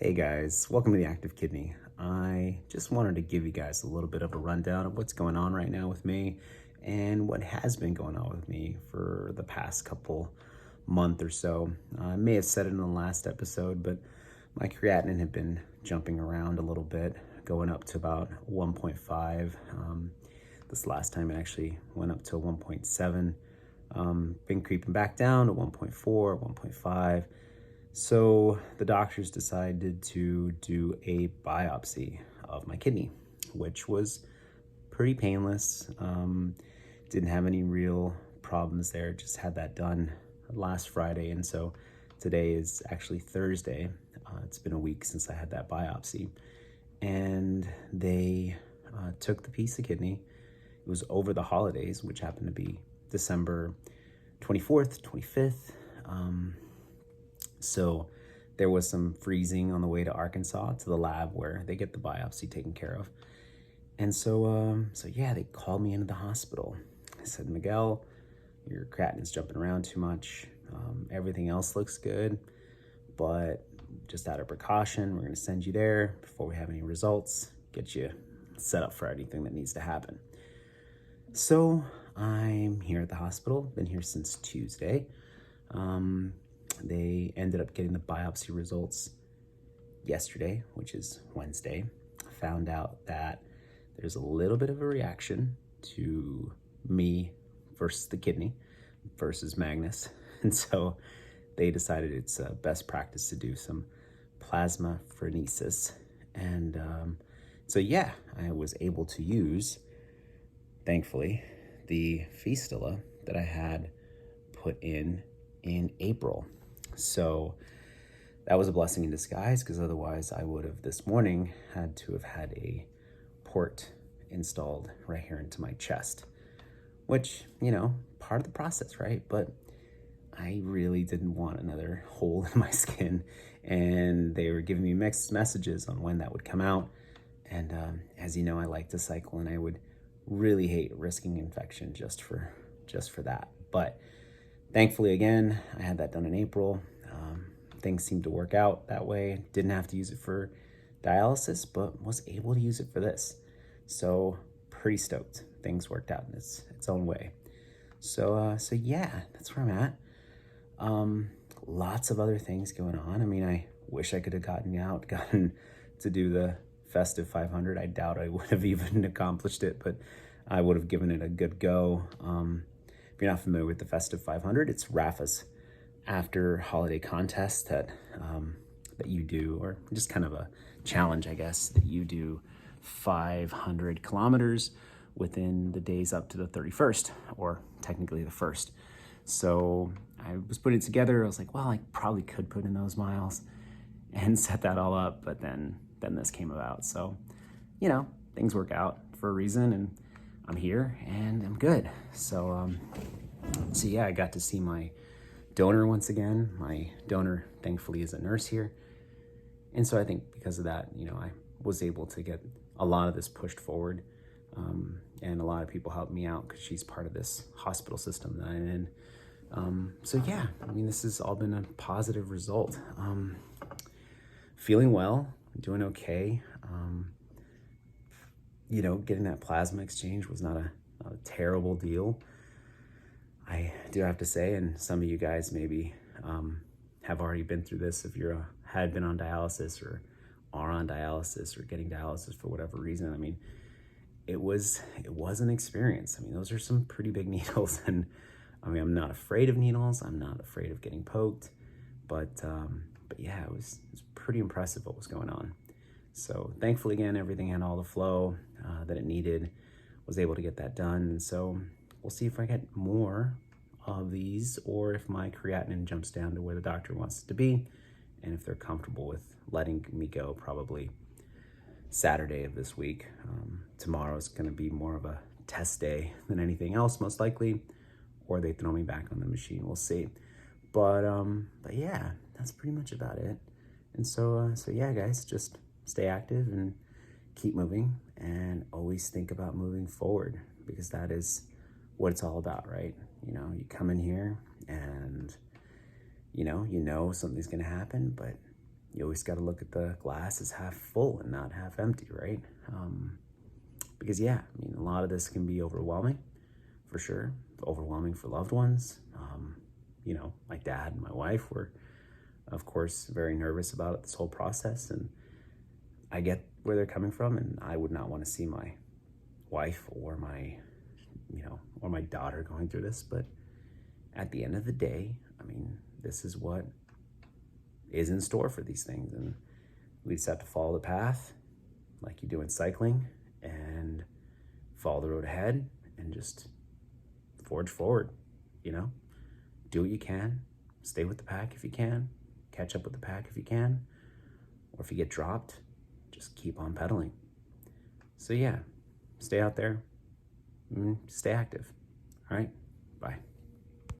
Hey guys, welcome to the Active Kidney. I just wanted to give you guys a little bit of a rundown of what's going on right now with me and what has been going on with me for the past couple month or so. I may have said it in the last episode, but my creatinine had been jumping around a little bit, going up to about 1.5. This last time it actually went up to 1.7. Been creeping back down to 1.4, 1.5. So the doctors decided to do a biopsy of my kidney, which was pretty painless. Didn't have any real problems there, just had that done last Friday. And so today is actually Thursday. It's been a week since I had that biopsy. And they took the piece of kidney. It was over the holidays, which happened to be December 24th, 25th. So there was some freezing on the way to Arkansas to the lab where they get the biopsy taken care of. And so yeah, they called me into the hospital. I said, Miguel, your creatinine's jumping around too much. Everything else looks good, but just out of precaution, we're gonna send you there before we have any results, get you set up for anything that needs to happen. So I'm here at the hospital, been here since Tuesday. They ended up getting the biopsy results yesterday, which is Wednesday. Found out that there's a little bit of a reaction to me versus the kidney versus Magnus. And so they decided it's best practice to do some plasma frenesis. And so yeah, I was able to use, thankfully, the fistula that I had put in April. So that was a blessing in disguise, because otherwise I would have this morning had to have had a port installed right here into my chest, which, you know, part of the process, right? But I really didn't want another hole in my skin, and they were giving me mixed messages on when that would come out. And as you know, I like to cycle, and I would really hate risking infection just for that. But thankfully, again, I had that done in April. Things seemed to work out that way. Didn't have to use it for dialysis, but was able to use it for this. So pretty stoked. Things worked out in its own way. So yeah, that's where I'm at. Lots of other things going on. I mean, I wish I could have gotten to do the festive 500. I doubt I would have even accomplished it, but I would have given it a good go. If you're not familiar with the Festive 500, it's Rafa's after holiday contest that you do, or just kind of a challenge, I guess, that you do 500 kilometers within the days up to the 31st, or technically the 1st. So I was putting it together. I was like, well, I probably could put in those miles and set that all up, but then this came about. So, you know, things work out for a reason, and I'm here and I'm good. So yeah, I got to see my donor once again. My donor, thankfully, is a nurse here. And so I think because of that, you know, I was able to get a lot of this pushed forward. And a lot of people helped me out because she's part of this hospital system that I'm in. So yeah, I mean, this has all been a positive result. Feeling well, doing okay. You know, getting that plasma exchange was not a terrible deal. I do have to say, and some of you guys maybe have already been through this if you had been on dialysis or are on dialysis or getting dialysis for whatever reason. I mean, it was an experience. I mean, those are some pretty big needles, and I mean, I'm not afraid of needles. I'm not afraid of getting poked, but yeah, it was pretty impressive what was going on. So thankfully, again, everything had all the flow that it needed. Was able to get that done, and so we'll see if I get more of these, or if my creatinine jumps down to where the doctor wants it to be, and if they're comfortable with letting me go probably Saturday of this week. Tomorrow is going to be more of a test day than anything else, most likely, or they throw me back on the machine. We'll see. But yeah, that's pretty much about it. And so yeah, guys, just stay active and keep moving, and always think about moving forward, because that is what it's all about, right? You know, you come in here and you know something's gonna happen, but you always got to look at the glass as half full and not half empty, right? Because yeah, I mean, a lot of this can be overwhelming, for sure. Overwhelming for loved ones. You know, my dad and my wife were, of course, very nervous about this whole process, and I get where they're coming from, and I would not want to see my wife or my, you know, or my daughter going through this. But at the end of the day, I mean, this is what is in store for these things, and we just have to follow the path like you do in cycling and follow the road ahead and just forge forward, you know? Do what you can, stay with the pack if you can, catch up with the pack if you can, or if you get dropped, just keep on pedaling. So yeah, stay out there, stay active. All right, bye.